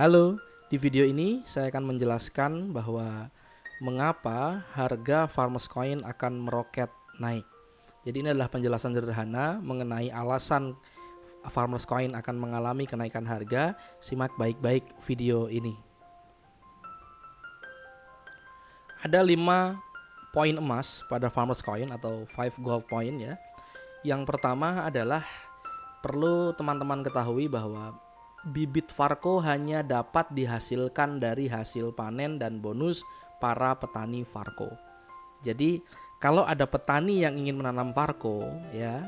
Halo, di video ini saya akan menjelaskan bahwa mengapa harga Farmers Coin akan meroket naik. Jadi ini adalah penjelasan sederhana mengenai alasan Farmers Coin akan mengalami kenaikan harga. Simak baik-baik video ini. Ada 5 poin emas pada Farmers Coin atau 5 gold point ya. Yang pertama adalah perlu teman-teman ketahui bahwa bibit Farco hanya dapat dihasilkan dari hasil panen dan bonus para petani Farco. Jadi kalau ada petani yang ingin menanam Farco ya,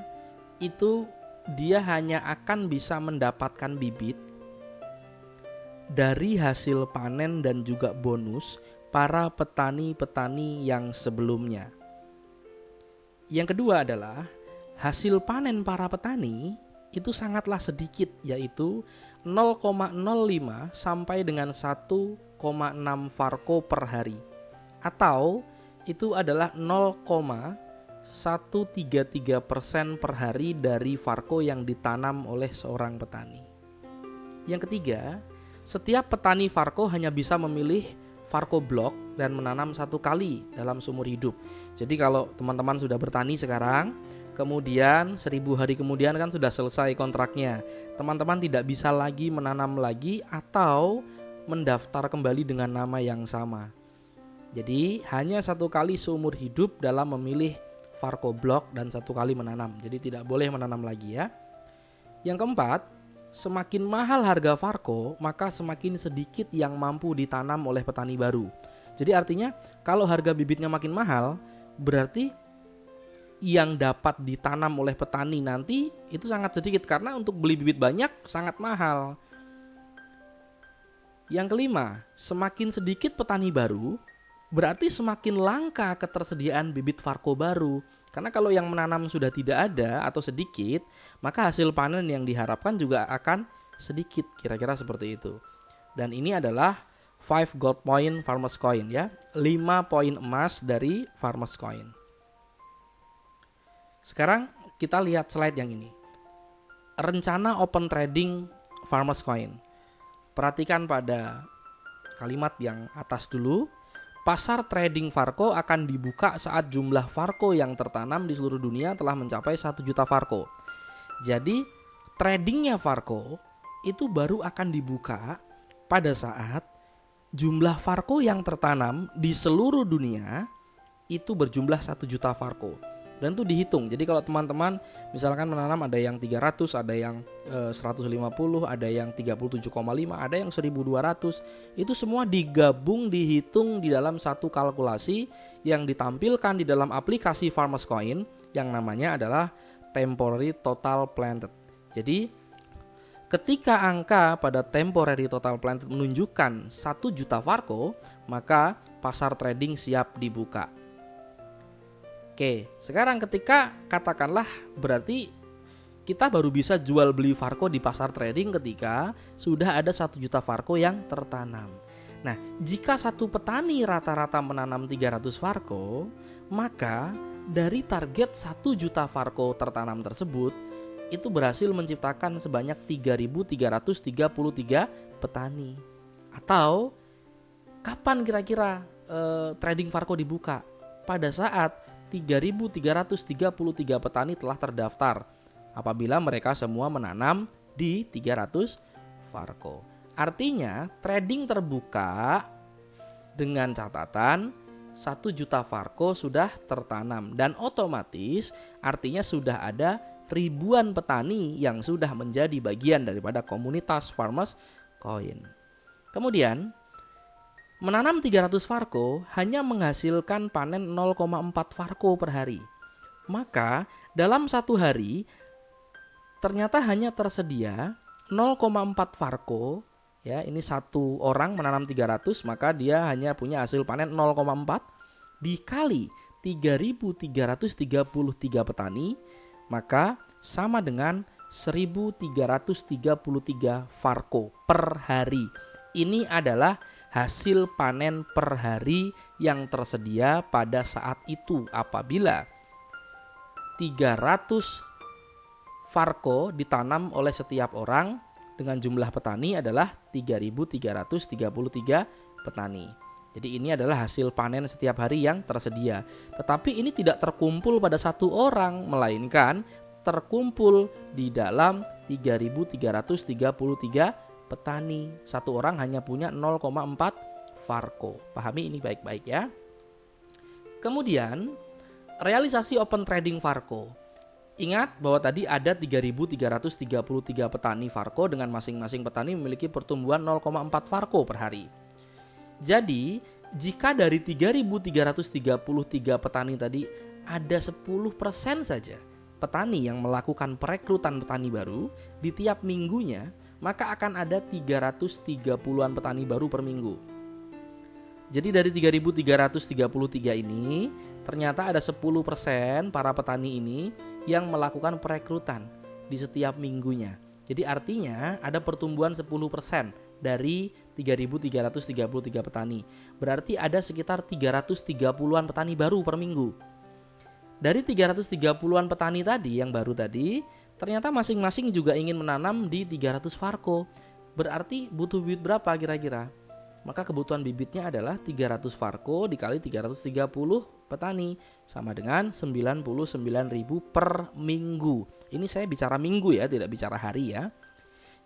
itu dia hanya akan bisa mendapatkan bibit dari hasil panen dan juga bonus para petani-petani yang sebelumnya. Yang kedua adalah hasil panen para petani itu sangatlah sedikit, yaitu 0,05 sampai dengan 1,6 Farco per hari, atau itu adalah 0,133% per hari dari Farco yang ditanam oleh seorang petani. Yang ketiga, setiap petani Farco hanya bisa memilih Farco block dan menanam 1 kali dalam seumur hidup. Jadi kalau teman-teman sudah bertani sekarang, kemudian 1000 hari kemudian kan sudah selesai kontraknya, teman-teman tidak bisa lagi menanam lagi atau mendaftar kembali dengan nama yang sama. Jadi hanya 1 kali seumur hidup dalam memilih Farco block dan 1 kali menanam. Jadi tidak boleh menanam lagi ya. Yang keempat, semakin mahal harga Farco, maka semakin sedikit yang mampu ditanam oleh petani baru. Jadi artinya kalau harga bibitnya makin mahal, berarti yang dapat ditanam oleh petani nanti itu sangat sedikit, karena untuk beli bibit banyak sangat mahal. Yang kelima, semakin sedikit petani baru, berarti semakin langka ketersediaan bibit Farco baru. Karena kalau yang menanam sudah tidak ada atau sedikit, maka hasil panen yang diharapkan juga akan sedikit, kira-kira seperti itu. Dan ini adalah 5 gold point Farmers Coin ya, 5 poin emas dari Farmers Coin. Sekarang kita lihat slide yang ini. Rencana open trading Farmers Coin. Perhatikan pada kalimat yang atas dulu. Pasar trading Farco akan dibuka saat jumlah Farco yang tertanam di seluruh dunia telah mencapai 1 juta Farco. Jadi tradingnya Farco itu baru akan dibuka pada saat jumlah Farco yang tertanam di seluruh dunia itu berjumlah 1 juta Farco. Dan itu dihitung. Jadi kalau teman-teman misalkan menanam ada yang 300, ada yang 150, ada yang 37,5, ada yang 1200, itu semua digabung, dihitung di dalam satu kalkulasi yang ditampilkan di dalam aplikasi Farmers Coin yang namanya adalah Temporary Total Planted. Jadi ketika angka pada Temporary Total Planted menunjukkan 1 juta Farco, maka pasar trading siap dibuka. Oke, sekarang ketika katakanlah berarti kita baru bisa jual beli Farco di pasar trading ketika sudah ada 1 juta Farco yang tertanam. Nah, jika satu petani rata-rata menanam 300 Farco, maka dari target 1 juta Farco tertanam tersebut itu berhasil menciptakan sebanyak 3.333 petani. Atau kapan kira-kira trading Farco dibuka? Pada saat 3.333 petani telah terdaftar apabila mereka semua menanam di 300 Farco. Artinya trading terbuka dengan catatan 1 juta Farco sudah tertanam, dan otomatis artinya sudah ada ribuan petani yang sudah menjadi bagian daripada komunitas Farmers Coin. Kemudian menanam 300 Farco hanya menghasilkan panen 0,4 Farco per hari. Maka dalam 1 hari ternyata hanya tersedia 0,4 Farco. Ya, ini satu orang menanam 300, maka dia hanya punya hasil panen 0,4 dikali 3.333 petani, maka sama dengan 1.333 Farco per hari. Ini adalah hasil panen per hari yang tersedia pada saat itu apabila 300 Farco ditanam oleh setiap orang, dengan jumlah petani adalah 3.333 petani. Jadi ini adalah hasil panen setiap hari yang tersedia. Tetapi ini tidak terkumpul pada satu orang, melainkan terkumpul di dalam 3.333 petani. Satu orang hanya punya 0,4 Farco. Pahami ini baik-baik ya. Kemudian realisasi open trading Farco. Ingat bahwa tadi ada 3.333 petani Farco dengan masing-masing petani memiliki pertumbuhan 0,4 Farco per hari. Jadi, jika dari 3.333 petani tadi ada 10% saja petani yang melakukan perekrutan petani baru di tiap minggunya, maka akan ada 330-an petani baru per minggu. Jadi dari 3.333 ini ternyata ada 10% para petani ini yang melakukan perekrutan di setiap minggunya. Jadi artinya ada pertumbuhan 10% dari 3.333 petani. Berarti ada sekitar 330-an petani baru per minggu. Dari 330-an petani tadi yang baru tadi, ternyata masing-masing juga ingin menanam di 300 Farco. Berarti butuh bibit berapa kira-kira? Maka kebutuhan bibitnya adalah 300 Farco dikali 330 petani sama dengan 99.000 per minggu. Ini saya bicara minggu ya, tidak bicara hari ya.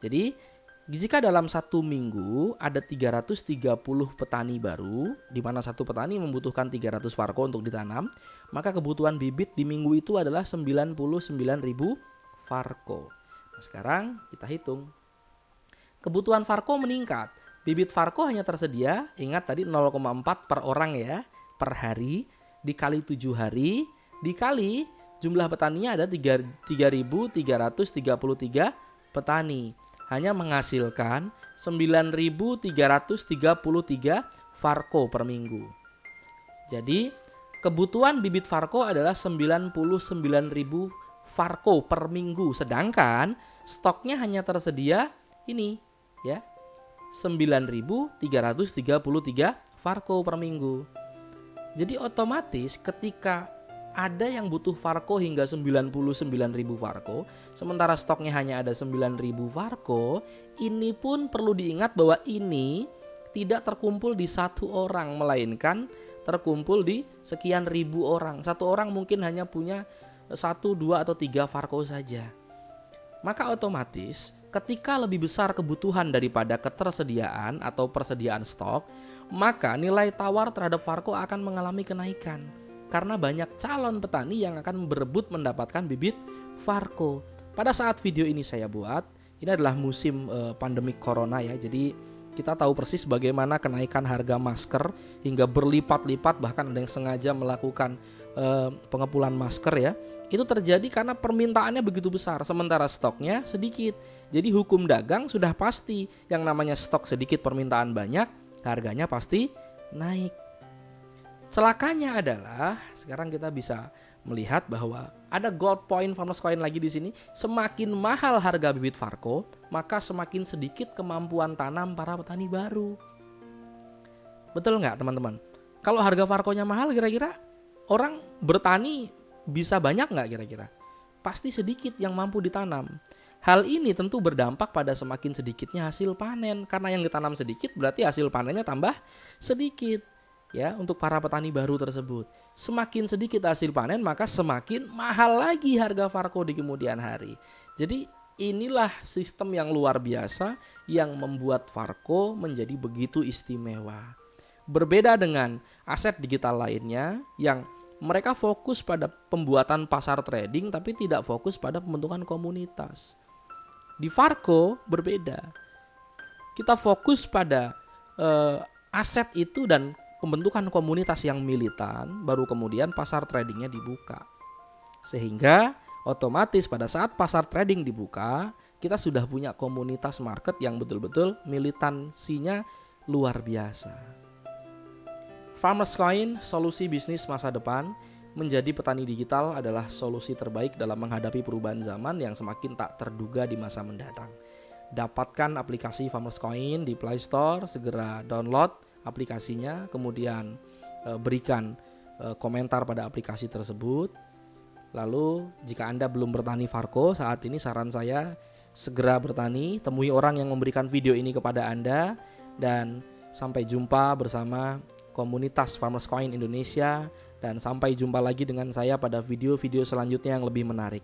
Jadi jika dalam satu minggu ada 330 petani baru, di mana satu petani membutuhkan 300 Farco untuk ditanam, maka kebutuhan bibit di minggu itu adalah 99.000 Farco. Nah, sekarang kita hitung. Kebutuhan Farco meningkat. Bibit Farco hanya tersedia, ingat tadi 0,4 per orang ya, per hari, dikali 7 hari, dikali jumlah petaninya ada 3.333 petani. Hanya menghasilkan 9.333 Farco per minggu. Jadi kebutuhan bibit Farco adalah 99.000 Farco per minggu. Sedangkan stoknya hanya tersedia ini ya, 9.333 Farco per minggu. Jadi otomatis ketika ada yang butuh Farco hingga 99.000 Farco, sementara stoknya hanya ada 9.000 Farco, ini pun perlu diingat bahwa ini tidak terkumpul di satu orang, melainkan terkumpul di sekian ribu orang. Satu orang mungkin hanya punya 1, 2, atau 3 Farco saja. Maka otomatis ketika lebih besar kebutuhan daripada ketersediaan atau persediaan stok, maka nilai tawar terhadap Farco akan mengalami kenaikan. Karena banyak calon petani yang akan berebut mendapatkan bibit Farco. Pada saat video ini saya buat, ini adalah musim pandemi corona ya. Jadi kita tahu persis bagaimana kenaikan harga masker hingga berlipat-lipat, bahkan ada yang sengaja melakukan pengepulan masker ya. Itu terjadi karena permintaannya begitu besar sementara stoknya sedikit. Jadi hukum dagang sudah pasti, yang namanya stok sedikit permintaan banyak, harganya pasti naik. Celakanya adalah sekarang kita bisa melihat bahwa ada gold point Farmers Coin lagi di sini. Semakin mahal harga bibit Farco, maka semakin sedikit kemampuan tanam para petani baru. Betul nggak teman-teman? Kalau harga Farconya mahal, kira-kira orang bertani bisa banyak nggak kira-kira? Pasti sedikit yang mampu ditanam. Hal ini tentu berdampak pada semakin sedikitnya hasil panen. Karena yang ditanam sedikit berarti hasil panennya tambah sedikit. Ya, untuk para petani baru tersebut. Semakin sedikit hasil panen, maka semakin mahal lagi harga Farco di kemudian hari. Jadi inilah sistem yang luar biasa yang membuat Farco menjadi begitu istimewa. Berbeda dengan aset digital lainnya yang mereka fokus pada pembuatan pasar trading tapi tidak fokus pada pembentukan komunitas. Di Farco berbeda. Kita fokus pada aset itu dan pembentukan komunitas yang militan, baru kemudian pasar tradingnya dibuka. Sehingga otomatis pada saat pasar trading dibuka, kita sudah punya komunitas market yang betul-betul militansinya luar biasa. Farmers Coin, solusi bisnis masa depan. Menjadi petani digital adalah solusi terbaik dalam menghadapi perubahan zaman yang semakin tak terduga di masa mendatang. Dapatkan aplikasi Farmers Coin di Play Store, segera download aplikasinya, kemudian berikan komentar pada aplikasi tersebut. Lalu jika Anda belum bertani Farco saat ini, saran saya segera bertani, temui orang yang memberikan video ini kepada Anda, dan sampai jumpa bersama komunitas Farmers Coin Indonesia, dan sampai jumpa lagi dengan saya pada video-video selanjutnya yang lebih menarik.